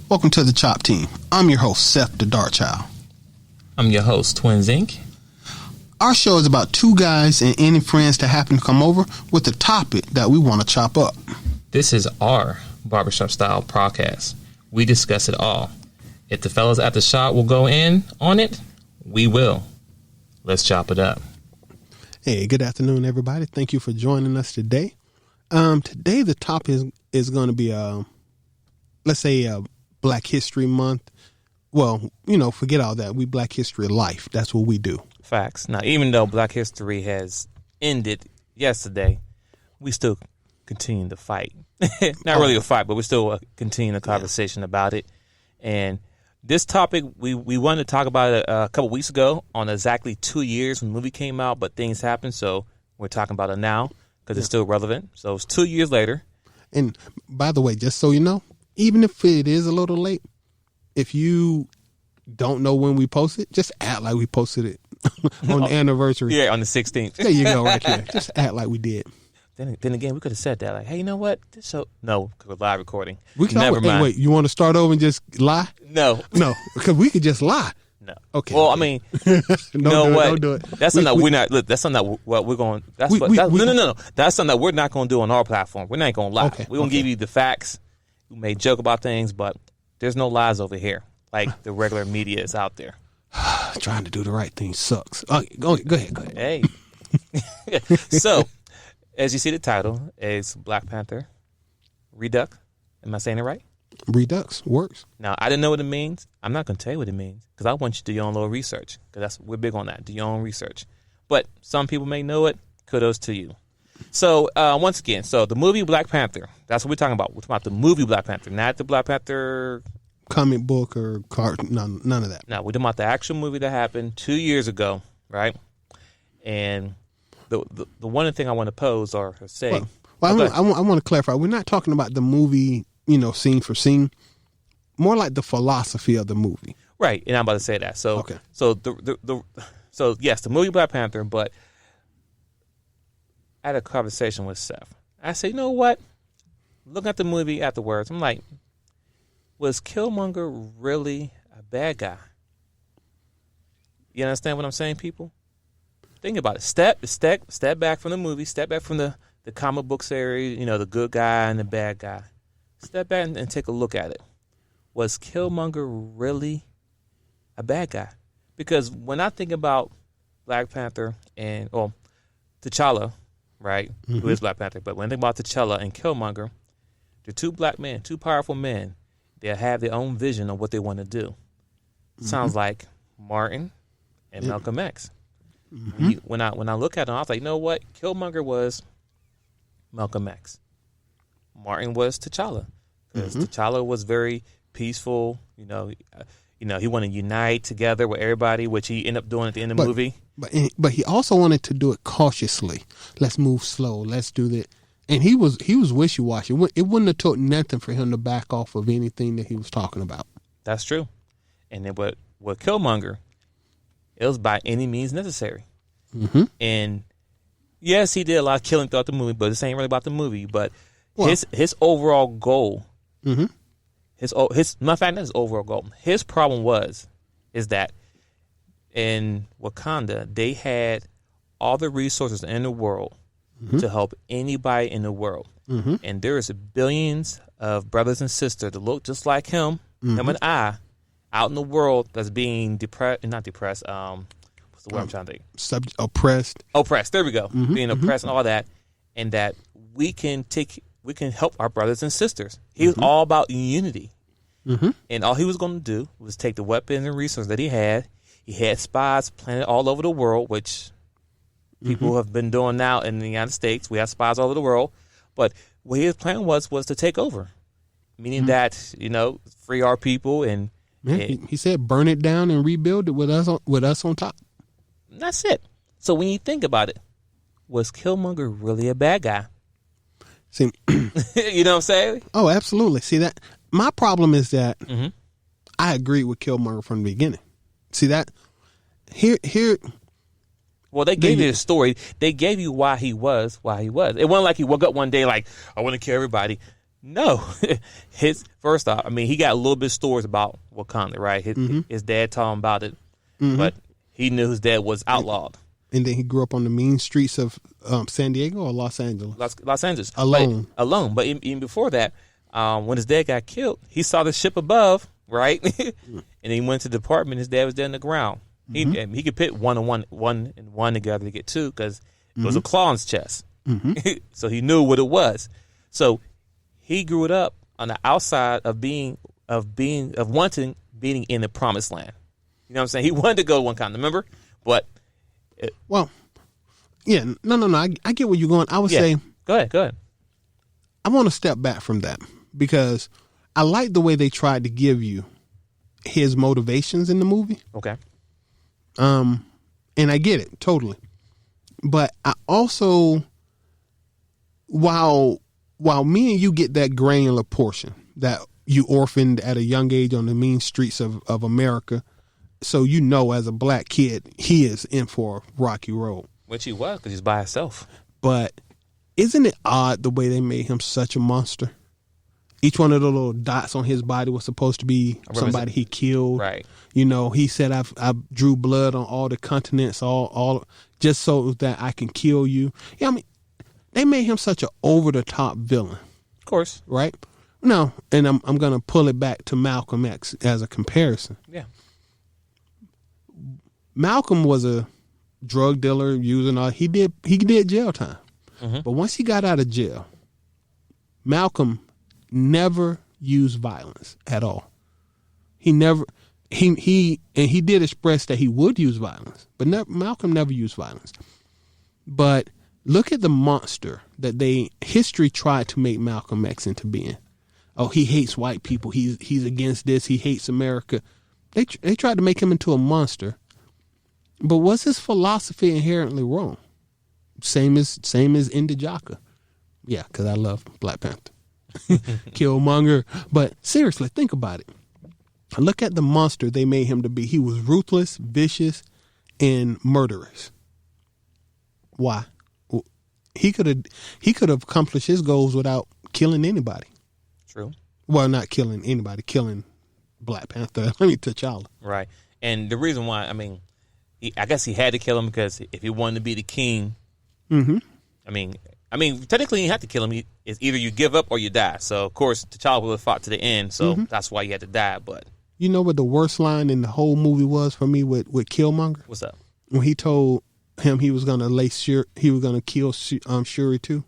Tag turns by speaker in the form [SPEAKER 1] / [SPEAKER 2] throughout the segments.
[SPEAKER 1] Welcome to the Chop Team. I'm your host, Seth the Dachop.
[SPEAKER 2] I'm your host, twinsinc.
[SPEAKER 1] Our show is about two guys and any friends that happen to come over with a topic that we want to chop up.
[SPEAKER 2] This is our barbershop style podcast. We discuss it all. If the fellas at the shop will go in on it, we will. Let's chop it up.
[SPEAKER 1] Hey, good afternoon, everybody. Thank you for joining us today. Today the topic is going to be let's say Black History Month. Well, forget all that. We Black History Life. That's what we do.
[SPEAKER 3] Facts. Now, even though Black History has ended yesterday, we still continue to fight. Not really a fight, but we still continue the conversation about it. And this topic, we wanted to talk about it a couple weeks ago on exactly 2 years when the movie came out, but things happened, so we're talking about it now because it's still relevant. So it's 2 years later. And
[SPEAKER 1] by the way, just so you know, even if it is a little late, if you don't know when we post it, just act like we posted it on the anniversary.
[SPEAKER 3] Yeah, on the 16th.
[SPEAKER 1] There you go, right there. Just act like we did.
[SPEAKER 3] Then again, we could have said that, like, hey, you know what? This show, no, because we're live recording.
[SPEAKER 1] We can
[SPEAKER 3] Never mind.
[SPEAKER 1] Hey, wait, you want to start over and just lie?
[SPEAKER 3] No,
[SPEAKER 1] because we could just lie.
[SPEAKER 3] No.
[SPEAKER 1] Okay.
[SPEAKER 3] Well,
[SPEAKER 1] okay.
[SPEAKER 3] I mean,
[SPEAKER 1] Don't do it.
[SPEAKER 3] That's something that we're not. Look, that's something that we're going. No. That's something that we're not going to do on our platform. We're not going to lie.
[SPEAKER 1] Okay,
[SPEAKER 3] we're going to give you the facts. We may joke about things, but there's no lies over here like the regular media is out there.
[SPEAKER 1] Trying to do the right thing sucks. Okay, go ahead.
[SPEAKER 3] Hey. So, as you see the title, is BlackPanther Redux. Am I saying it right?
[SPEAKER 1] Redux works.
[SPEAKER 3] Now, I didn't know what it means. I'm not going to tell you what it means because I want you to do your own little research because we're big on that. Do your own research. But some people may know it. Kudos to you. So, once again, the movie Black Panther, that's what we're talking about. We're talking about the movie Black Panther, not the Black Panther
[SPEAKER 1] comic book or card, none of that.
[SPEAKER 3] No, we're talking about the actual movie that happened 2 years ago, right? And the one thing I want to pose or say.
[SPEAKER 1] Well, I want to clarify. We're not talking about the movie, scene for scene. More like the philosophy of the movie.
[SPEAKER 3] Right, and I'm about to say that. So,
[SPEAKER 1] okay.
[SPEAKER 3] So yes, the movie Black Panther, but I had a conversation with Seth. I said, you know what? Looking at the movie afterwards, I'm like, was Killmonger really a bad guy? You understand what I'm saying, people? Think about it. Step back from the movie. Step back from the comic book series, the good guy and the bad guy. Step back and take a look at it. Was Killmonger really a bad guy? Because when I think about Black Panther and, T'Challa, right, who is Black Panther, but when I think about T'Challa and Killmonger, they're two black men, two powerful men. They have their own vision of what they want to do. Sounds like Martin and Malcolm X. When I look at them, I was like, you know what? Killmonger was Malcolm X. Martin was T'Challa. Because T'Challa was very peaceful. He wanted to unite together with everybody, which he ended up doing at the end of the movie.
[SPEAKER 1] But he also wanted to do it cautiously. Let's move slow. Let's do that. And he was wishy-washy. It wouldn't have took nothing for him to back off of anything that he was talking about.
[SPEAKER 3] That's true. And then with Killmonger, it was by any means necessary. And yes, he did a lot of killing throughout the movie, but this ain't really about the movie. But his overall goal, his overall goal. His problem is that in Wakanda they had all the resources in the world to help anybody in the world. And there is billions of brothers and sisters that look just like him and I, out in the world that's being not depressed, what's the word I'm trying to think?
[SPEAKER 1] Oppressed.
[SPEAKER 3] Oppressed, there we go. Being oppressed and all that. And that we can help our brothers and sisters. He was all about unity. And all he was going to do was take the weapons and resources that he had. He had spies planted all over the world, which people have been doing now in the United States. We have spies all over the world. But what his plan was to take over, meaning that, free our people. And
[SPEAKER 1] he said burn it down and rebuild it with us on top.
[SPEAKER 3] That's it. So when you think about it, was Killmonger really a bad guy?
[SPEAKER 1] See,
[SPEAKER 3] you know what I'm saying?
[SPEAKER 1] Oh, absolutely. See, that my problem is that I agree with Killmonger from the beginning. See that here.
[SPEAKER 3] Well, they gave you the story. They gave you why he was. It wasn't like he woke up one day like, I want to kill everybody. No. First off, I mean, he got a little bit of stories about Wakanda, right? His dad told him about it, but he knew his dad was outlawed.
[SPEAKER 1] And then he grew up on the mean streets of San Diego or Los Angeles?
[SPEAKER 3] Los Angeles.
[SPEAKER 1] Alone.
[SPEAKER 3] But even before that, when his dad got killed, he saw the ship above, right? And he went to the department. His dad was dead in the ground. He could pit one and one together to get two because it was a claw in his chest. So he knew what it was. So he grew it up on the outside of wanting being in the promised land. You know what I'm saying? He wanted to go one kind, remember? But
[SPEAKER 1] no. I get where you're going. I would say,
[SPEAKER 3] go ahead.
[SPEAKER 1] I want to step back from that because I like the way they tried to give you his motivations in the movie.
[SPEAKER 3] Okay.
[SPEAKER 1] And I get it totally, but I also, while me and you get that granular portion that you orphaned at a young age on the mean streets of America, so you know as a black kid he is in for a rocky road.
[SPEAKER 3] Which he was because he's by himself. But
[SPEAKER 1] isn't it odd the way they made him such a monster? Each one of the little dots on his body was supposed to be somebody he killed.
[SPEAKER 3] Right.
[SPEAKER 1] You know, he said, I drew blood on all the continents, all just so that I can kill you. Yeah, I mean, they made him such an over-the-top villain.
[SPEAKER 3] Of course.
[SPEAKER 1] Right? No, and I'm going to pull it back to Malcolm X as a comparison.
[SPEAKER 3] Yeah.
[SPEAKER 1] Malcolm was a drug dealer, using all, he did jail time. But once he got out of jail, Malcolm never used violence at all. He did express that he would use violence, but Malcolm never used violence. But look at the monster that history tried to make Malcolm X into being. Oh, he hates white people. He's against this. He hates America. They tried to make him into a monster. But was his philosophy inherently wrong? Same as Dachop. Yeah, because I love Black Panther. Killmonger. But seriously, think about it. Look at the monster they made him to be. He was ruthless, vicious, and murderous. Why? He could have accomplished his goals without killing anybody.
[SPEAKER 3] True.
[SPEAKER 1] Well, not killing anybody, killing Black Panther. Let me T'Challa.
[SPEAKER 3] Right. And the reason why, I mean, I guess he had to kill him because if he wanted to be the king, I mean, technically you have to kill him. It's either you give up or you die. So, of course, T'Challa would have fought to the end, so that's why he had to die. But
[SPEAKER 1] you know what the worst line in the whole movie was for me with Killmonger?
[SPEAKER 3] What's up?
[SPEAKER 1] When he told him he was going to kill Shuri too.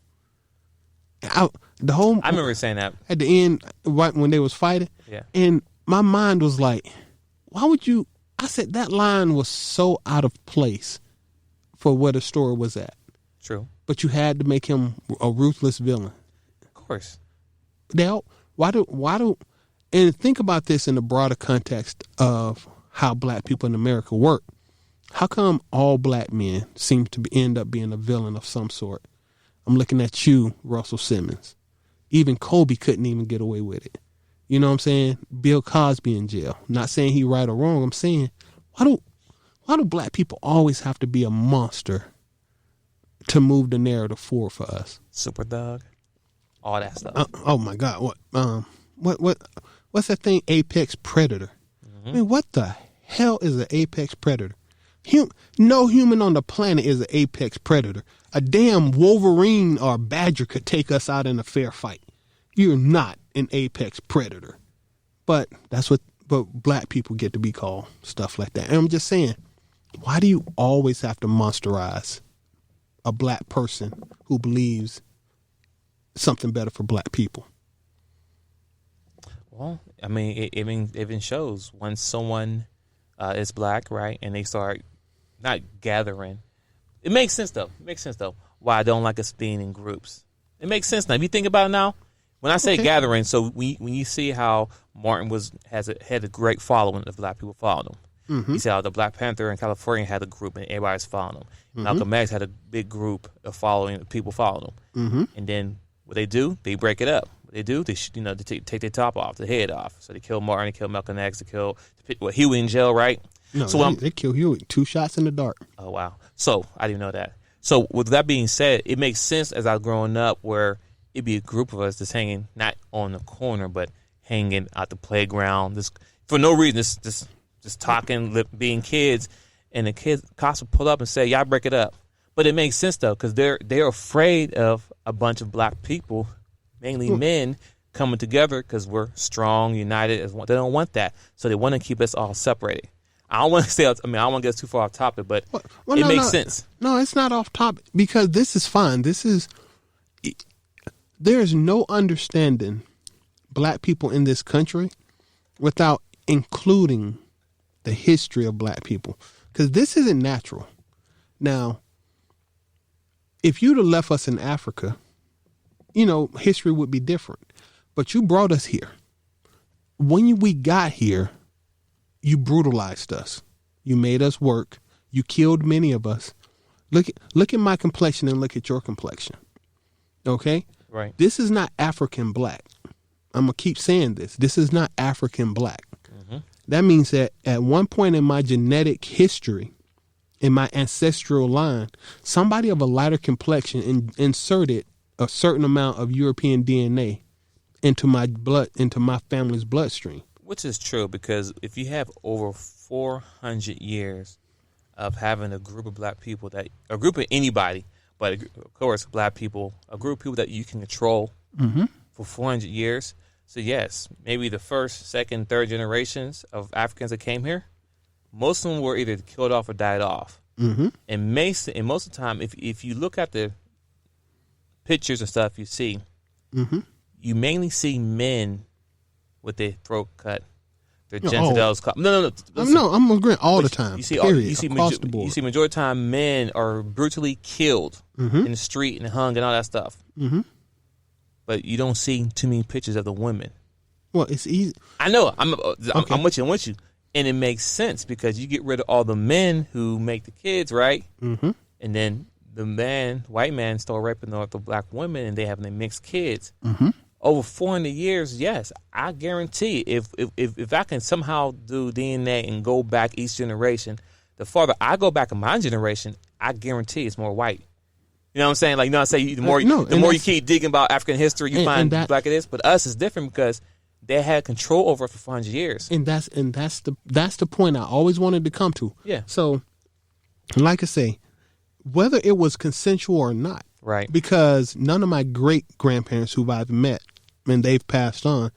[SPEAKER 1] I
[SPEAKER 3] remember saying that
[SPEAKER 1] at the end, right when they was fighting.
[SPEAKER 3] Yeah.
[SPEAKER 1] And my mind was like, why would you? I said that line was so out of place for where the story was at.
[SPEAKER 3] True.
[SPEAKER 1] But you had to make him a ruthless villain.
[SPEAKER 3] Of course.
[SPEAKER 1] Now, why do, and think about this in the broader context of how black people in America work. How come all black men seem to end up being a villain of some sort? I'm looking at you, Russell Simmons. Even Kobe couldn't even get away with it. You know what I'm saying? Bill Cosby in jail. Not saying he right or wrong. I'm saying, why do black people always have to be a monster to move the narrative forward for us?
[SPEAKER 3] Super Thug, all that stuff.
[SPEAKER 1] Oh my God! What's that thing? Apex Predator. I mean, what the hell is an apex predator? No human on the planet is an apex predator. A damn Wolverine or Badger could take us out in a fair fight. You're not an apex predator. But black people get to be called stuff like that. And I'm just saying, why do you always have to monsterize a black person who believes something better for black people?
[SPEAKER 3] Well, I mean, it even shows when someone is black, right, and they start not gathering. It makes sense though. Why I don't like us being in groups. It makes sense now. If you think about it now, when I say gathering, so when you see how Martin had a great following of black people following him. You see how the Black Panther in California had a group and everybody's following him. Malcolm X had a big group of people following him. And then what they do, they break it up. What they do, they take their top off, their head off. So they kill Martin, they kill Malcolm X, they kill Huey in jail, right?
[SPEAKER 1] No, so they kill Huey. 2 shots in the dark.
[SPEAKER 3] Oh, wow. So I didn't know that. So with that being said, it makes sense as I was growing up where it'd be a group of us just hanging, not on the corner, but hanging out the playground, just for no reason, just talking, being kids, and the cops would pull up and say, "Y'all break it up." But it makes sense though, because they're afraid of a bunch of black people, mainly men, coming together because we're strong, united as one. They don't want that, so they want to keep us all separated. I don't want to say. I don't want to get too far off topic, but it makes sense.
[SPEAKER 1] No, it's not off topic because this is fine. There's no understanding black people in this country without including the history of black people, because this isn't natural. Now, if you'd have left us in Africa, history would be different. But you brought us here. When we got here, you brutalized us. You made us work. You killed many of us. Look at my complexion and look at your complexion. Okay?
[SPEAKER 3] Right.
[SPEAKER 1] This is not African black. I'm going to keep saying this. This is not African black. Mm-hmm. That means that at one point in my genetic history, in my ancestral line, somebody of a lighter complexion inserted a certain amount of European DNA into my blood, into my family's bloodstream.
[SPEAKER 3] Which is true, because if you have over 400 years of having a group of black people, a group of anybody, but of course black people, a group of people that you can control for 400 years. So yes, maybe the first, second, third generations of Africans that came here, most of them were either killed off or died off. Mm-hmm. And most of the time, if you look at the pictures and stuff you see, you mainly see men with their throat cut, their genitals cut. No.
[SPEAKER 1] I'm agreeing all the time.
[SPEAKER 3] You see,
[SPEAKER 1] across the board.
[SPEAKER 3] You see, majority of the time, men are brutally killed in the street and hung and all that stuff. Mm-hmm. But you don't see too many pictures of the women.
[SPEAKER 1] Well, it's easy.
[SPEAKER 3] I know. I'm with you. And it makes sense because you get rid of all the men who make the kids, right? Mm-hmm. And then the white man, start raping the black women, and they having their mixed kids. Mm-hmm. Over 400 years, yes, I guarantee if I can somehow do DNA and go back each generation, the farther I go back in my generation, I guarantee it's more white. You know what I'm saying? Like, the more you keep digging about African history, you find black it is. But us is different because they had control over us for 400 years.
[SPEAKER 1] And that's the point I always wanted to come to.
[SPEAKER 3] Yeah.
[SPEAKER 1] So, like I say, whether it was consensual or not,
[SPEAKER 3] right?
[SPEAKER 1] Because none of my great grandparents who I've met, and they've passed on,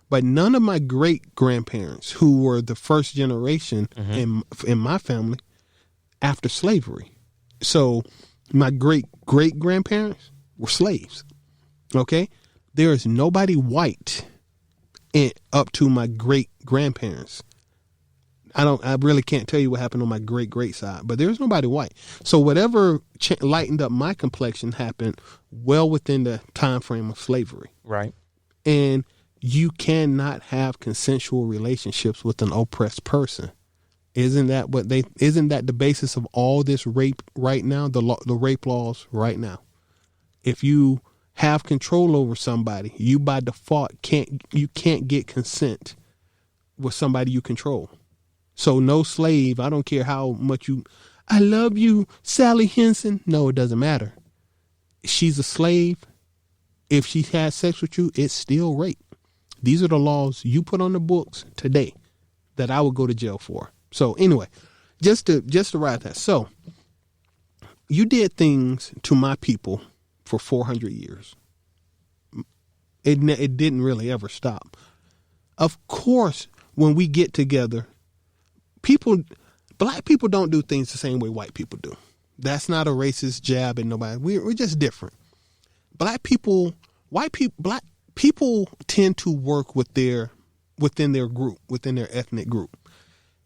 [SPEAKER 1] but none of my great grandparents who were the first generation in my family after slavery. So my great grandparents were slaves. Okay, there is nobody white up to my great grandparents. I really can't tell you what happened on my great side, but there's nobody white. So whatever lightened up my complexion happened well within the time frame of slavery.
[SPEAKER 3] Right.
[SPEAKER 1] And you cannot have consensual relationships with an oppressed person. Isn't that the basis of all this rape right now? The rape laws right now. If you have control over somebody, you by default can't get consent with somebody you control. So no slave, I don't care how much I love you, Sally Henson. No, it doesn't matter. She's a slave. If she has sex with you, it's still rape. These are the laws you put on the books today that I would go to jail for. So anyway, just to write that. So you did things to my people for 400 years. It didn't really ever stop. Of course, when we get together, black people don't do things the same way white people do. That's not a racist jab at nobody. We're just different. Black people tend to work within their group, within their ethnic group.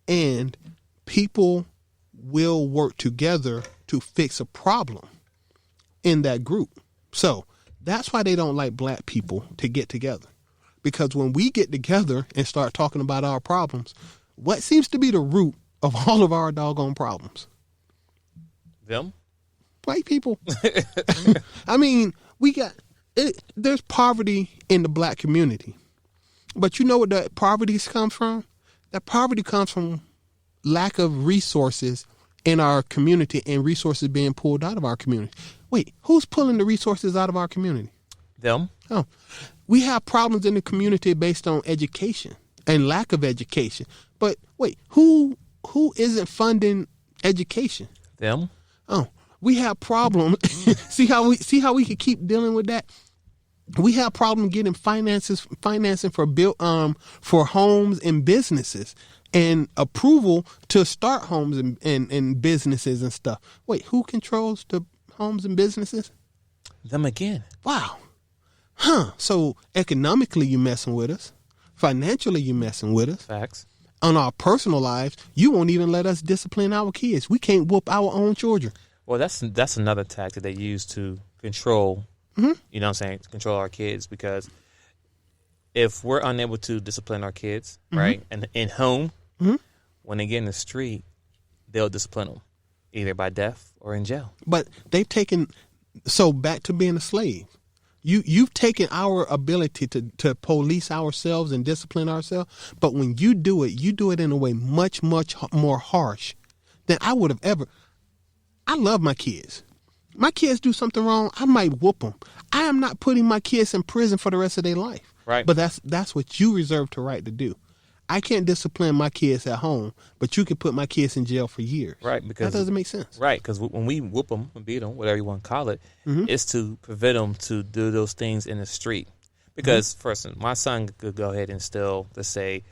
[SPEAKER 1] And people will work together to fix a problem in that group. So that's why they don't like black people to get together. Because when we get together and start talking about our problems, what seems to be the root of all of our doggone problems?
[SPEAKER 3] Them?
[SPEAKER 1] White people. I mean, there's poverty in the black community. But you know what that poverty comes from? That poverty comes from lack of resources in our community and resources being pulled out of our community. Wait, who's pulling the resources out of our community?
[SPEAKER 3] Them.
[SPEAKER 1] Oh, we have problems in the community based on education and lack of education. But wait, who isn't funding education?
[SPEAKER 3] Them.
[SPEAKER 1] Oh, we have problems. see how we could keep dealing with that. We have problem getting financing for homes and businesses and approval to start homes and businesses and stuff. Wait, who controls the homes and businesses?
[SPEAKER 3] Them again.
[SPEAKER 1] Wow. Huh. So economically you messing with us. Financially you messing with us.
[SPEAKER 3] Facts.
[SPEAKER 1] On our personal lives, you won't even let us discipline our kids. We can't whoop our own children.
[SPEAKER 3] Well, that's another tactic they use to control, you know what I'm saying, to control our kids, because if we're unable to discipline our kids, right, and in home, when they get in the street, they'll discipline them, either by death or in jail.
[SPEAKER 1] But they've taken, so back to being a slave. You've taken our ability to police ourselves and discipline ourselves, but when you do it in a way much, much more harsh than I would have ever. I love my kids. My kids do something wrong, I might whoop them. I am not putting my kids in prison for the rest of their life.
[SPEAKER 3] Right.
[SPEAKER 1] But that's what you reserve the right to do. I can't discipline my kids at home, but you can put my kids in jail for years.
[SPEAKER 3] Right, because
[SPEAKER 1] that doesn't make sense.
[SPEAKER 3] Right, because when we whoop them and beat them, whatever you want to call it, it's to prevent them to do those things in the street. Because, first, my son could go ahead and steal, let's say,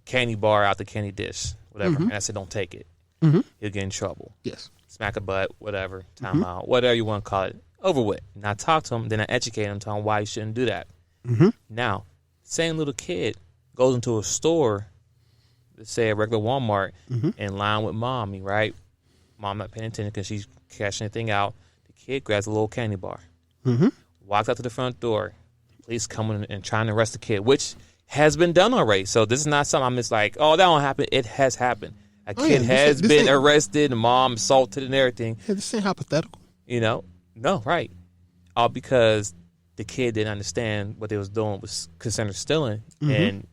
[SPEAKER 3] candy bar out the candy dish, whatever, and I said, don't take it. He'll get in trouble.
[SPEAKER 1] Yes.
[SPEAKER 3] Smack a butt, whatever, time out, whatever you want to call it, over with. And I talk to him, then I educate him, tell him why you shouldn't do that. Now, same little kid goes into a store, let's say a regular Walmart, in line with mommy, right? Mom not paying attention because she's cashing anything out. The kid grabs a little candy bar, walks out to the front door. Police coming and trying to arrest the kid, which has been done already. So this is not something I'm just like, oh, that won't happen. It has happened. A kid has been arrested, and mom assaulted and everything.
[SPEAKER 1] Yeah, this ain't hypothetical.
[SPEAKER 3] You know? No, right. All because the kid didn't understand what they was doing was considered stealing. And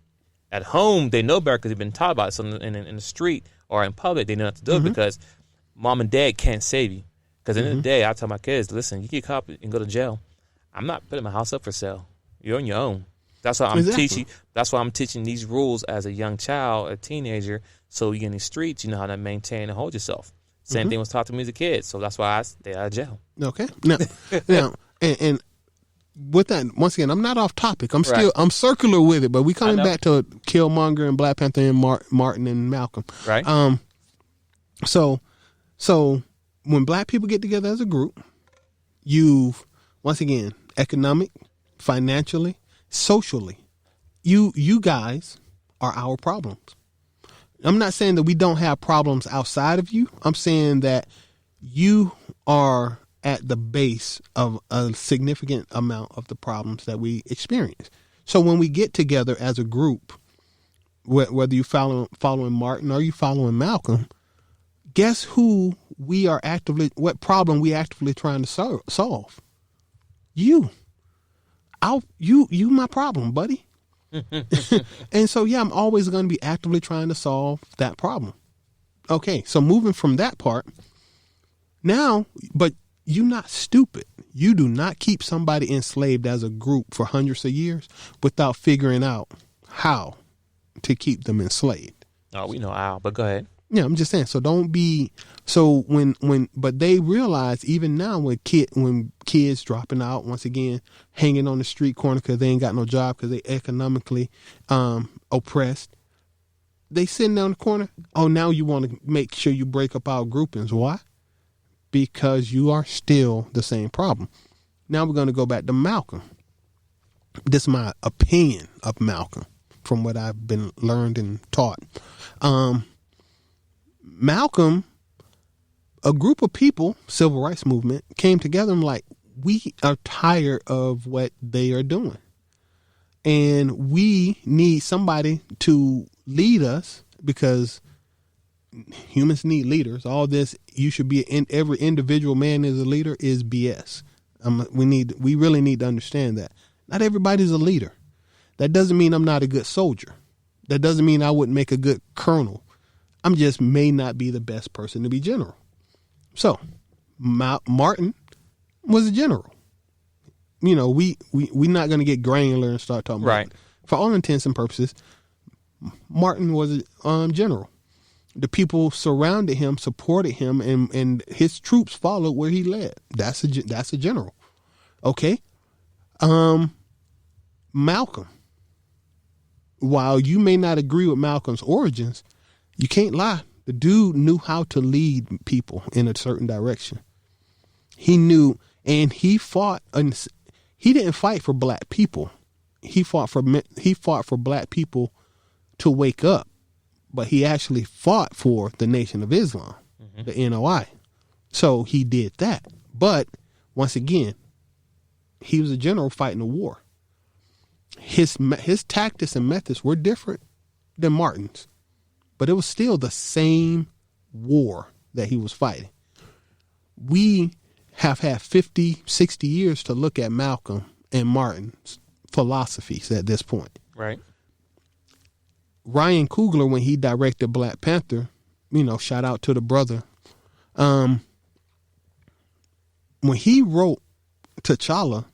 [SPEAKER 3] at home, they know better because they've been taught about it. So in the street or in public, they know not to do it because mom and dad can't save you. Because at the end of the day, I tell my kids, listen, you get caught and go to jail. I'm not putting my house up for sale. You're on your own. That's why I'm teaching. That's why I'm teaching these rules as a young child, a teenager. So you get in the streets, you know how to maintain and hold yourself. Same thing was taught to me as a kid. So that's why I stay out of jail.
[SPEAKER 1] Okay. Now, and with that, once again, I'm not off topic. I'm circular with it, but we coming back to Killmonger and Black Panther and Martin and Malcolm.
[SPEAKER 3] Right.
[SPEAKER 1] So when black people get together as a group, you've, once again, economic, financially, socially, you guys are our problems. I'm not saying that we don't have problems outside of you. I'm saying that you are at the base of a significant amount of the problems that we experience. So when we get together as a group, whether you following Martin or you following Malcolm, guess who what problem we actively trying to solve? You. You my problem, buddy. And so, yeah, I'm always going to be actively trying to solve that problem. Okay, so moving from that part, now, but you're not stupid. You do not keep somebody enslaved as a group for hundreds of years without figuring out how to keep them enslaved.
[SPEAKER 3] Oh, we know how, but go ahead.
[SPEAKER 1] Yeah, I'm just saying. So don't be. So but they realize even now when kids dropping out once again, hanging on the street corner because they ain't got no job because they economically oppressed. They sitting down the corner. Oh, now you want to make sure you break up our groupings. Why? Because you are still the same problem. Now we're going to go back to Malcolm. This is my opinion of Malcolm from what I've been learned and taught. Malcolm, a group of people, civil rights movement, came together and like, we are tired of what they are doing. And we need somebody to lead us because humans need leaders. All this, you should be every individual man is a leader is BS. We really need to understand that. Not everybody's a leader. That doesn't mean I'm not a good soldier. That doesn't mean I wouldn't make a good colonel. I'm just may not be the best person to be general. So, Martin was a general. we're not going to get granular and start talking
[SPEAKER 3] Right.
[SPEAKER 1] about it. For all intents and purposes, Martin was a general. The people surrounded him, supported him, and his troops followed where he led. That's a general. Okay. Malcolm. While you may not agree with Malcolm's origins, you can't lie. The dude knew how to lead people in a certain direction. He knew, and he fought. He didn't fight for black people. He fought for black people to wake up, but he actually fought for the Nation of Islam, the NOI. So he did that. But once again, he was a general fighting a war. His tactics and methods were different than Martin's, but it was still the same war that he was fighting. We have had 50, 60 years to look at Malcolm and Martin's philosophies at this point.
[SPEAKER 3] Right.
[SPEAKER 1] Ryan Coogler, when he directed Black Panther, shout out to the brother. When he wrote T'Challa,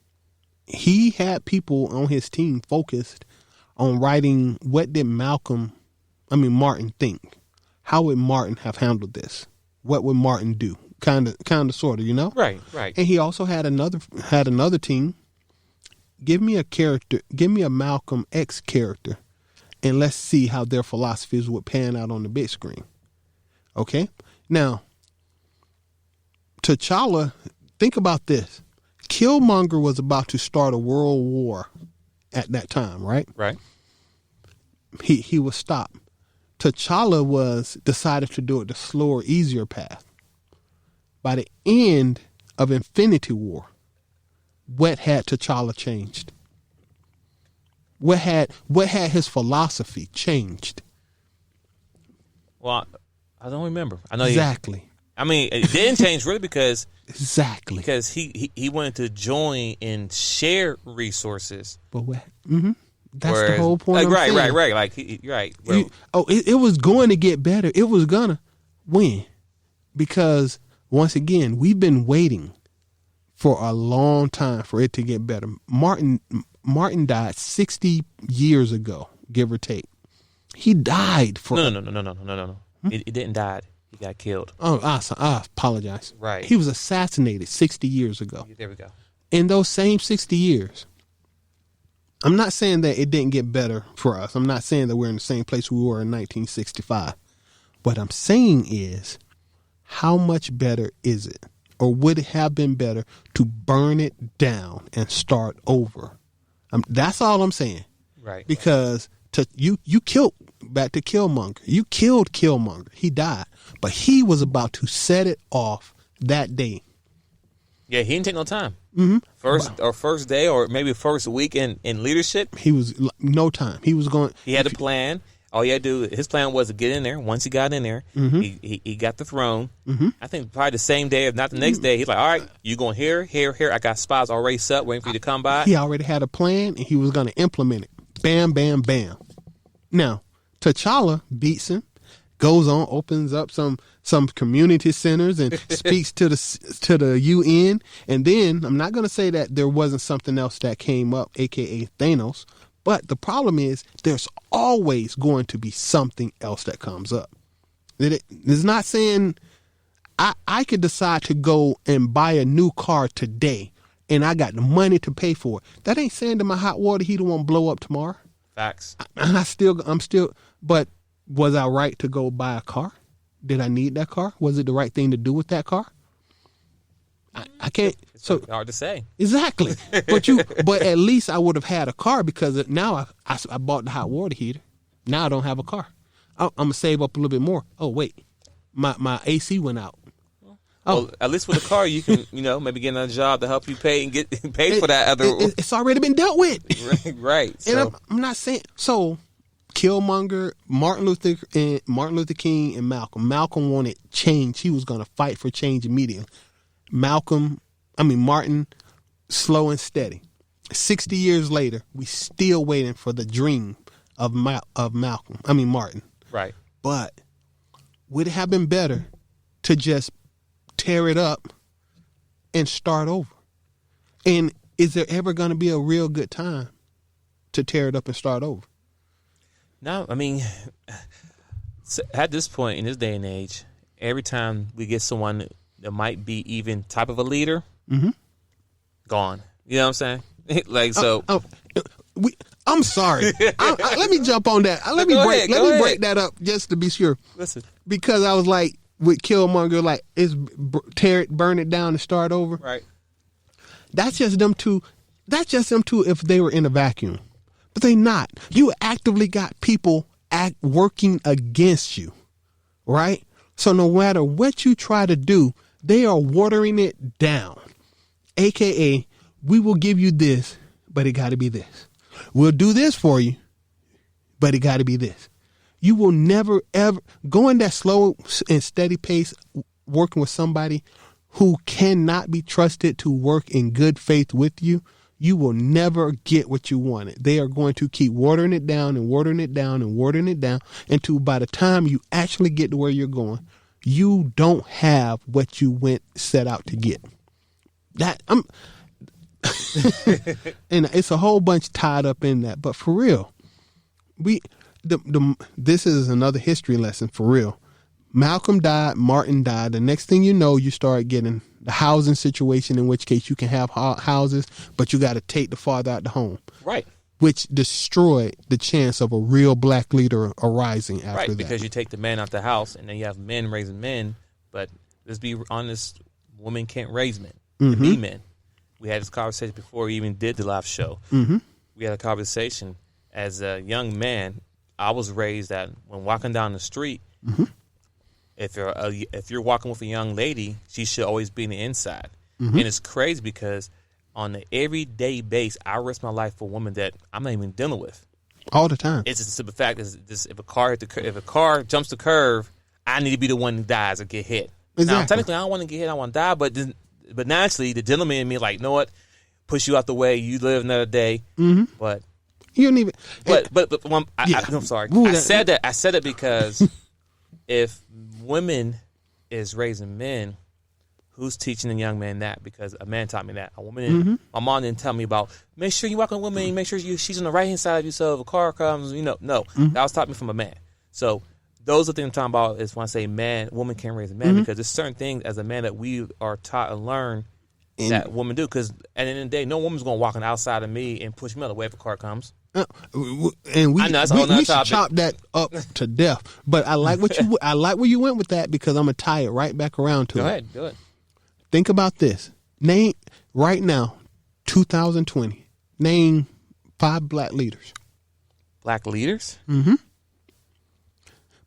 [SPEAKER 1] he had people on his team focused on writing what did Martin think? How would Martin have handled this? What would Martin do? Kind of, sort of,
[SPEAKER 3] Right.
[SPEAKER 1] And he also had another team. Give me a Malcolm X character, and let's see how their philosophies would pan out on the big screen. Okay? Now, T'Challa, think about this. Killmonger was about to start a world war at that time, right?
[SPEAKER 3] Right.
[SPEAKER 1] He was stopped. T'Challa decided to do it the slower, easier path. By the end of Infinity War, what had T'Challa changed? What had his philosophy changed?
[SPEAKER 3] Well, I don't remember. I know
[SPEAKER 1] exactly.
[SPEAKER 3] It didn't change really because he wanted to join and share resources.
[SPEAKER 1] But what? Mm-hmm. That's the whole point.
[SPEAKER 3] Right. Like right.
[SPEAKER 1] It was going to get better. It was gonna win because once again we've been waiting for a long time for it to get better. Martin died 60 years ago, give or take. He died for
[SPEAKER 3] no. He didn't die. He got killed.
[SPEAKER 1] Oh, I apologize.
[SPEAKER 3] Right.
[SPEAKER 1] He was assassinated 60 years ago.
[SPEAKER 3] There we go.
[SPEAKER 1] In those same 60 years, I'm not saying that it didn't get better for us. I'm not saying that we're in the same place we were in 1965. What I'm saying is, how much better is it? Or would it have been better to burn it down and start over? That's all I'm saying.
[SPEAKER 3] Right.
[SPEAKER 1] Because you killed, back to Killmonger. You killed Killmonger. He died. But he was about to set it off that day.
[SPEAKER 3] Yeah, he didn't take no time.
[SPEAKER 1] Mm-hmm.
[SPEAKER 3] First day or maybe first week in leadership.
[SPEAKER 1] He was no time. He was going.
[SPEAKER 3] He had a plan. All he had to do, his plan was to get in there. Once he got in there, he got the throne. Mm-hmm. I think probably the same day, if not the next day, he's like, all right, you going here. I got spies already set waiting for you to come by.
[SPEAKER 1] He already had a plan, and he was going to implement it. Bam, bam, bam. Now, T'Challa beats him, goes on, opens up some community centers and speaks to the UN. And then, I'm not going to say that there wasn't something else that came up, a.k.a. Thanos. But the problem is there's always going to be something else that comes up. It's not saying I could decide to go and buy a new car today and I got the money to pay for it. That ain't saying that my hot water heater won't blow up tomorrow.
[SPEAKER 3] Facts.
[SPEAKER 1] I'm still, but was I right to go buy a car? Did I need that car? Was it the right thing to do with that car? I can't.
[SPEAKER 3] It's so hard to say.
[SPEAKER 1] Exactly. But at least I would have had a car because now I bought the hot water heater. Now I don't have a car. I'm gonna save up a little bit more. Oh wait, my AC went out.
[SPEAKER 3] Well, at least with a car you can maybe get another job to help you pay and get paid for that other.
[SPEAKER 1] It's already been dealt with.
[SPEAKER 3] Right. So.
[SPEAKER 1] And I'm not saying so. Killmonger, Martin Luther King, and Malcolm. Malcolm wanted change. He was gonna fight for change immediately. Martin, slow and steady. 60 years later, we still waiting for the dream of Martin.
[SPEAKER 3] Right.
[SPEAKER 1] But would it have been better to just tear it up and start over? And is there ever going to be a real good time to tear it up and start over?
[SPEAKER 3] No, I mean, at this point in this day and age, every time we get someone that might be even type of a leader, gone. You know what I'm saying? Like, so.
[SPEAKER 1] I'm sorry. Let me jump on that. Let me break that up just to be sure.
[SPEAKER 3] Listen.
[SPEAKER 1] Because I was like, with Killmonger, like, burn it down and start over.
[SPEAKER 3] Right.
[SPEAKER 1] That's just them two. That's just them two if they were in a vacuum. But they not. You actively got people working against you. Right? So no matter what you try to do, they are watering it down. AKA, we will give you this, but it got to be this. We'll do this for you, but it got to be this. You will never, ever go in that slow and steady pace working with somebody who cannot be trusted to work in good faith with you. You will never get what you wanted. They are going to keep watering it down and watering it down and watering it down until by the time you actually get to where you're going, you don't have what you set out to get. And it's a whole bunch tied up in that. But for real, this is another history lesson for real. Malcolm died, Martin died. The next thing you know, you start getting the housing situation, in which case you can have houses, but you got to take the father out the home.
[SPEAKER 3] Right.
[SPEAKER 1] Which destroyed the chance of a real black leader arising after that.
[SPEAKER 3] Right, because you take the man out the house, and then you have men raising men. But let's be honest, women can't raise men. Be men. We had this conversation before we even did the live show. We had a conversation. As a young man, I was raised that when walking down the street, if you're walking with a young lady, she should always be in the inside. And it's crazy because on the everyday base, I risk my life for a woman that I'm not even dealing with
[SPEAKER 1] all the time.
[SPEAKER 3] It's just the fact is this: if a car jumps the curve, I need to be the one that dies or get hit.
[SPEAKER 1] Exactly.
[SPEAKER 3] Now, technically, I don't want to get hit. I want to die, but naturally, the gentleman in me, like, you know what? Push you out the way. You live another day. But
[SPEAKER 1] you don't even.
[SPEAKER 3] I'm sorry.
[SPEAKER 1] Ooh,
[SPEAKER 3] I said that because if women is raising men, who's teaching a young man that? Because a man taught me that. A woman, my mom didn't tell me about. Make sure you walk on a woman. Make sure she's on the right hand side of you. So if a car comes, no, that was taught me from a man. So those are things I'm talking about. Is when I say woman can't raise a man, because there's certain things as a man that we are taught and learn that women do. Because at the end of the day, no woman's going to walk on the outside of me and push me out of the way if a car comes.
[SPEAKER 1] And we should chop that up to death. But I like I like where you went with that, because I'm gonna tie it right back around to it.
[SPEAKER 3] Go ahead, do it.
[SPEAKER 1] Think about this. Name right now, 2020. Name 5 black leaders.
[SPEAKER 3] Black leaders?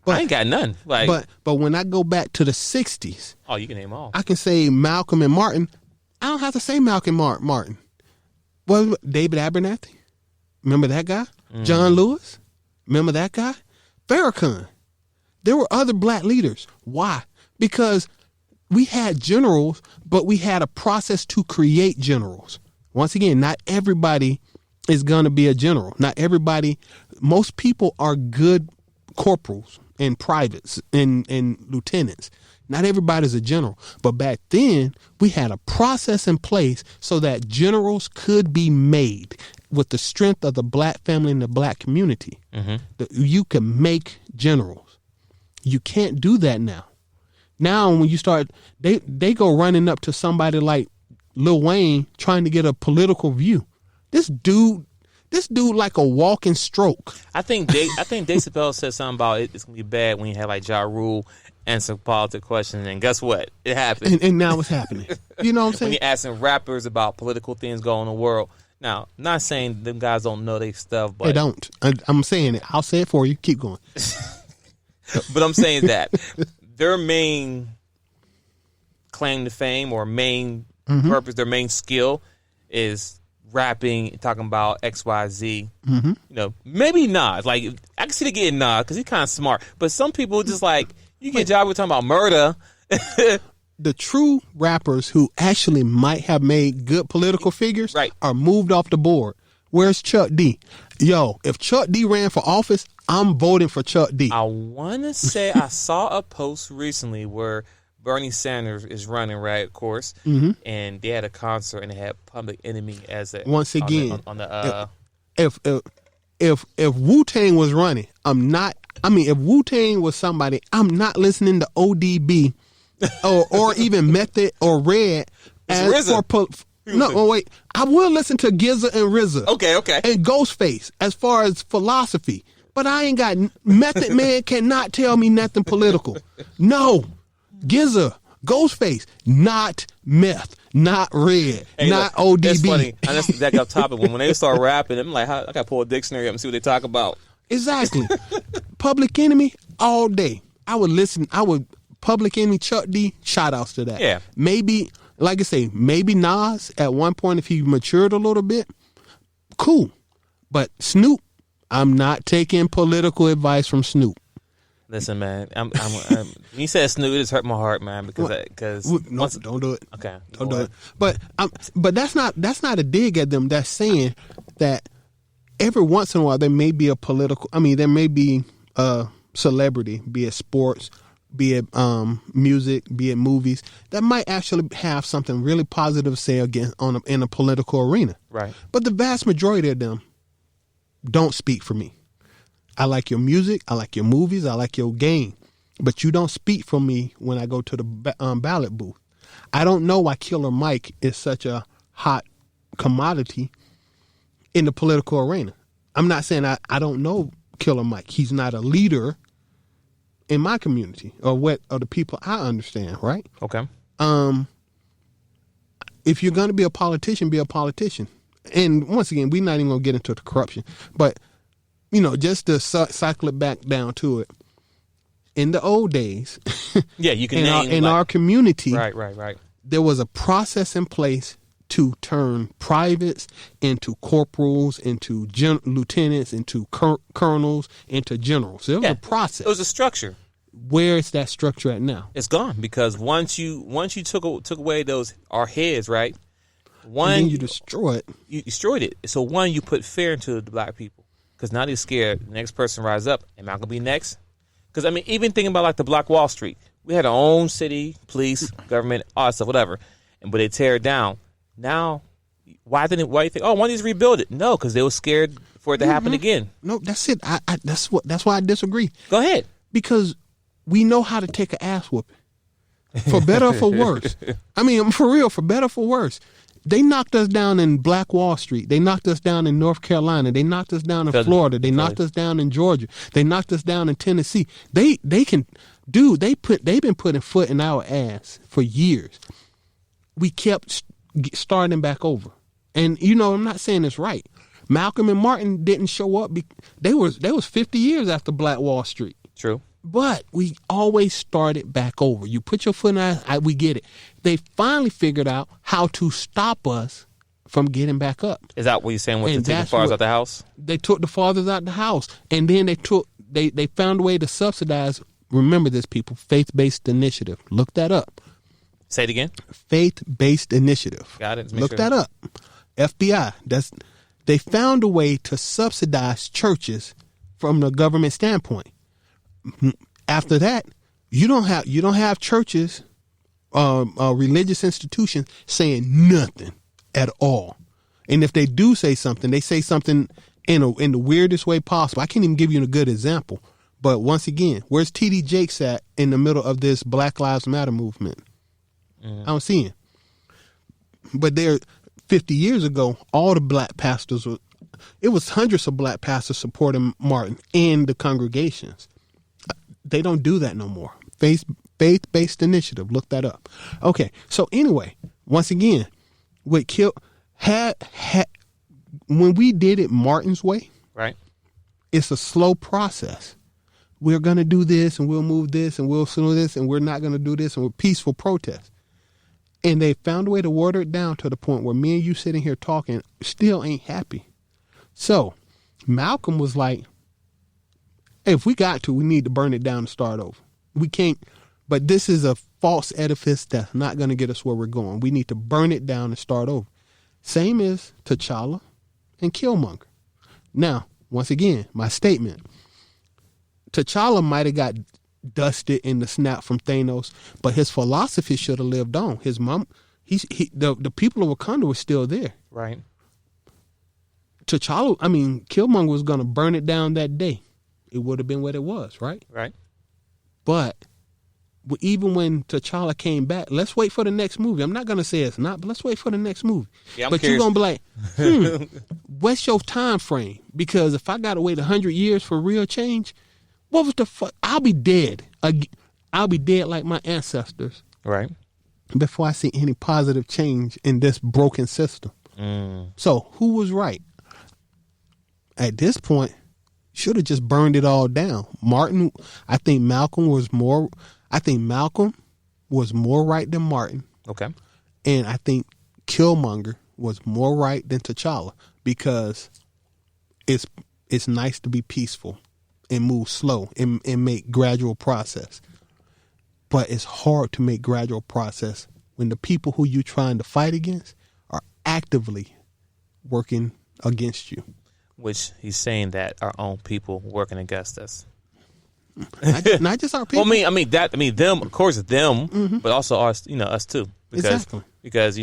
[SPEAKER 1] But
[SPEAKER 3] I ain't got none.
[SPEAKER 1] But when I go back to the 60s,
[SPEAKER 3] oh, you can name all.
[SPEAKER 1] I can say Malcolm and Martin. I don't have to say Malcolm Martin. Well, David Abernathy. Remember that guy? John Lewis? Remember that guy? Farrakhan. There were other black leaders. Why? Because we had generals, but we had a process to create generals. Once again, not everybody is going to be a general. Not everybody. Most people are good corporals and privates and lieutenants. Not everybody's a general. But back then, we had a process in place so that generals could be made with the strength of the black family and the black community. You can make generals. You can't do that now. Now, when you start, they go running up to somebody like Lil Wayne trying to get a political view. This dude like a walking stroke.
[SPEAKER 3] I think Dave Chappelle said something about it's gonna be bad when you have like Ja Rule answer political questions, and guess what? It happened.
[SPEAKER 1] And now it's happening. You know what I'm saying?
[SPEAKER 3] When you're asking rappers about political things going on in the world. Now, not saying them guys don't know their stuff, but
[SPEAKER 1] they don't. I'm saying it. I'll say it for you. Keep going.
[SPEAKER 3] But I'm saying that their main claim to fame or main purpose, their main skill is rapping, talking about XYZ. Maybe Nas. Like, I can see they getting Nas because he's kind of smart. But some people just like, you get job with talking about murder.
[SPEAKER 1] The true rappers who actually might have made good political figures are moved off the board. Where's Chuck D? Yo, if Chuck D ran for office, I'm voting for Chuck D.
[SPEAKER 3] I want to say I saw a post recently where Bernie Sanders is running, right? Of course, and they had a concert and they had Public Enemy as a
[SPEAKER 1] Once again,
[SPEAKER 3] on the
[SPEAKER 1] if Wu-Tang was running, I'm not. I mean, if Wu-Tang was somebody, I'm not listening to ODB or even Method or Red. As
[SPEAKER 3] RZA.
[SPEAKER 1] Wait. I will listen to GZA and RZA.
[SPEAKER 3] Okay.
[SPEAKER 1] And Ghostface as far as philosophy. But I ain't got Method Man cannot tell me nothing political. No. GZA, Ghostface, not meth, not red, not ODB.
[SPEAKER 3] It's funny. And that's that got topic. When they start rapping, I'm like, I got to pull a dictionary up and see what they talk about.
[SPEAKER 1] Exactly. Public Enemy all day. I would Public Enemy, Chuck D, shout outs to that.
[SPEAKER 3] Yeah.
[SPEAKER 1] Maybe, like I say, maybe Nas at one point if he matured a little bit, cool. But Snoop, I'm not taking political advice from Snoop.
[SPEAKER 3] Listen, man. I'm when you said Snoop, it just hurt my heart, man. Because
[SPEAKER 1] no, don't do it.
[SPEAKER 3] Okay,
[SPEAKER 1] don't do it. But that's not a dig at them. That's saying that every once in a while there may be a political. I mean, there may be a celebrity, be it sports, be it music, be it movies, that might actually have something really positive to say against in a political arena.
[SPEAKER 3] Right.
[SPEAKER 1] But the vast majority of them don't speak for me. I like your music, I like your movies, I like your game, but you don't speak for me when I go to the ballot booth. I don't know why Killer Mike is such a hot commodity in the political arena. I'm not saying I don't know Killer Mike. He's not a leader in my community or the people I understand, right?
[SPEAKER 3] Okay.
[SPEAKER 1] If you're going to be a politician, be a politician. And once again, we're not even going to get into the corruption, but just to cycle it back down to it. In the old days,
[SPEAKER 3] yeah, you can
[SPEAKER 1] in our community,
[SPEAKER 3] right.
[SPEAKER 1] There was a process in place to turn privates into corporals, into lieutenants, into colonels, into generals. There was a process.
[SPEAKER 3] It was a structure.
[SPEAKER 1] Where is that structure at now?
[SPEAKER 3] It's gone because once you took away our heads, right?
[SPEAKER 1] And then you destroy it.
[SPEAKER 3] You destroyed it. So you put fear into the black people. Because now they're scared. The next person rise up. Am I going to be next? Because, I mean, even thinking about like the Black Wall Street. We had our own city, police, government, all that stuff, whatever. But they tear it down. Now, why do you think, why don't you just rebuild it? No, because they were scared for it to happen again.
[SPEAKER 1] No, that's it. That's why I disagree.
[SPEAKER 3] Go ahead.
[SPEAKER 1] Because we know how to take an ass whooping. For better or for worse. I mean, for real, for better or for worse. They knocked us down in Black Wall Street. They knocked us down in North Carolina. They knocked us down in Florida. They knocked us down in Georgia. They knocked us down in Tennessee. They've been putting foot in our ass for years. We kept starting back over. And I'm not saying it's right. Malcolm and Martin didn't show up. They was 50 years after Black Wall Street.
[SPEAKER 3] True.
[SPEAKER 1] But we always started back over. You put your foot in our, we get it. They finally figured out how to stop us from getting back up.
[SPEAKER 3] Is that what you're saying with taking the fathers out the house?
[SPEAKER 1] They took the fathers out the house. And then they found a way to subsidize, remember this, people, faith-based initiative. Look that up.
[SPEAKER 3] Say it again.
[SPEAKER 1] Faith-based initiative.
[SPEAKER 3] Got it.
[SPEAKER 1] Look that up. FBI. They found a way to subsidize churches from the government standpoint. After that, you don't have churches, religious institutions saying nothing at all. And if they do say something, they say something in the weirdest way possible. I can't even give you a good example. But once again, where's T.D. Jakes at in the middle of this Black Lives Matter movement? I don't see him. But 50 years ago, all the black pastors it was hundreds of black pastors supporting Martin and the congregations. They don't do that no more. Faith-based initiative. Look that up. Okay. So anyway, once again, when we did it Martin's way,
[SPEAKER 3] right?
[SPEAKER 1] It's a slow process. We're going to do this and we'll move this and we'll do this and we're not going to do this and we're peaceful protest. And they found a way to water it down to the point where me and you sitting here talking still ain't happy. So Malcolm was like, hey, if we got to, we need to burn it down and start over. We can't, but this is a false edifice that's not going to get us where we're going. We need to burn it down and start over. Same as T'Challa and Killmonger. Now, once again, my statement. T'Challa might have got dusted in the snap from Thanos, but his philosophy should have lived on. His mom, the people of Wakanda were still there.
[SPEAKER 3] Right.
[SPEAKER 1] T'Challa, Killmonger was going to burn it down that day. It would have been what it was, right?
[SPEAKER 3] Right.
[SPEAKER 1] But even when T'Challa came back, let's wait for the next movie. I'm not going to say it's not, but let's wait for the next movie.
[SPEAKER 3] Yeah,
[SPEAKER 1] but you're going to be like, what's your time frame? Because if I got to wait 100 years for real change, what was the fuck? I'll be dead. I'll be dead like my ancestors.
[SPEAKER 3] Right.
[SPEAKER 1] Before I see any positive change in this broken system. So who was right? At this point, should have just burned it all down. I think Malcolm was more right than Martin.
[SPEAKER 3] Okay.
[SPEAKER 1] And I think Killmonger was more right than T'Challa, because it's nice to be peaceful and move slow and make gradual process. But it's hard to make gradual process when the people who you're trying to fight against are actively working against you.
[SPEAKER 3] Which he's saying that our own people working against us.
[SPEAKER 1] Not just our people.
[SPEAKER 3] Well, them, of course, them, but also us, us too.
[SPEAKER 1] Exactly.
[SPEAKER 3] Because,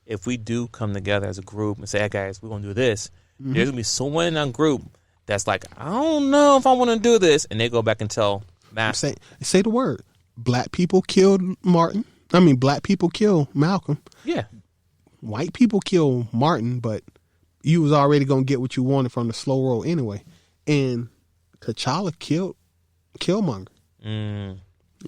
[SPEAKER 3] if we do come together as a group and say, hey, guys, we're going to do this, there's going to be someone in our group that's like, I don't know if I want to do this. And they go back and tell Master.
[SPEAKER 1] Say the word. Black people killed Martin. Black people killed Malcolm.
[SPEAKER 3] Yeah.
[SPEAKER 1] White people killed Martin, but you was already going to get what you wanted from the slow roll anyway. And T'Challa killed Killmonger.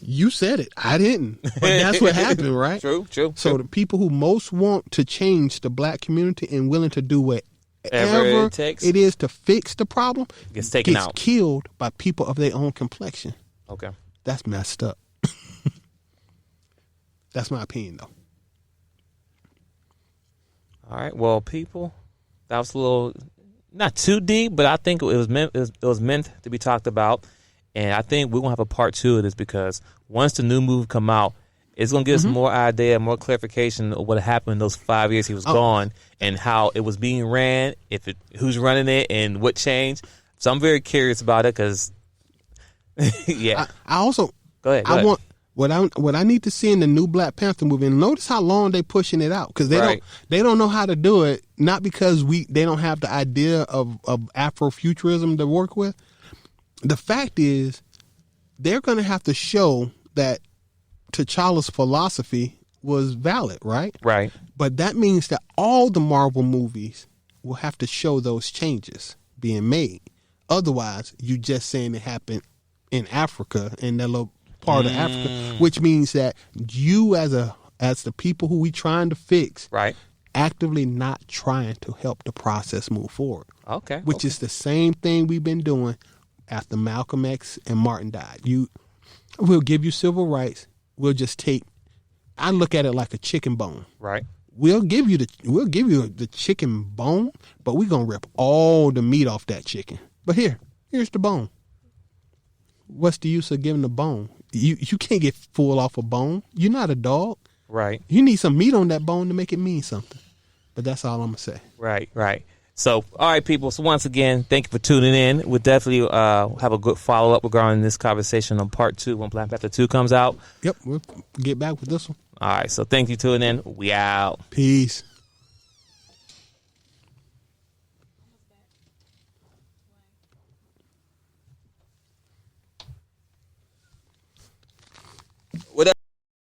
[SPEAKER 1] You said it. I didn't. But that's what happened, right?
[SPEAKER 3] True.
[SPEAKER 1] So the people who most want to change the black community and willing to do whatever it is to fix the problem
[SPEAKER 3] gets taken out,
[SPEAKER 1] killed by people of their own complexion.
[SPEAKER 3] Okay.
[SPEAKER 1] That's messed up. That's my opinion, though.
[SPEAKER 3] All right. Well, people, that was a little not too deep, but I think it was meant to be talked about. And I think we're going to have a part 2 of this, because once the new movie come out, it's going to give us more idea, more clarification of what happened in those 5 years he was gone, and how it was being ran, who's running it, and what changed. So I'm very curious about it, because, yeah.
[SPEAKER 1] I also
[SPEAKER 3] go ahead.
[SPEAKER 1] Want what I need to see in the new Black Panther movie. And notice how long they pushing it out, because they don't know how to do it. Not because they don't have the idea of Afrofuturism to work with. The fact is, they're going to have to show that T'Challa's philosophy was valid, right?
[SPEAKER 3] Right.
[SPEAKER 1] But that means that all the Marvel movies will have to show those changes being made. Otherwise, you just saying it happened in Africa, in that little part of Africa, which means that you as the people who we trying to fix,
[SPEAKER 3] right,
[SPEAKER 1] actively not trying to help the process move forward.
[SPEAKER 3] Okay.
[SPEAKER 1] Which is the same thing we've been doing after Malcolm X and Martin died. We'll give you civil rights. We'll just I look at it like a chicken bone.
[SPEAKER 3] Right.
[SPEAKER 1] We'll give you the chicken bone, but we're gonna rip all the meat off that chicken. But here's the bone. What's the use of giving the bone? You can't get full off a bone. You're not a dog.
[SPEAKER 3] Right.
[SPEAKER 1] You need some meat on that bone to make it mean something. But that's all I'm gonna say.
[SPEAKER 3] Right. So, all right, people. So once again, thank you for tuning in. We'll definitely have a good follow-up regarding this conversation on part 2 when Black Panther 2 comes out.
[SPEAKER 1] Yep, we'll get back with this one.
[SPEAKER 3] All right, so thank you for tuning in. We out.
[SPEAKER 1] Peace.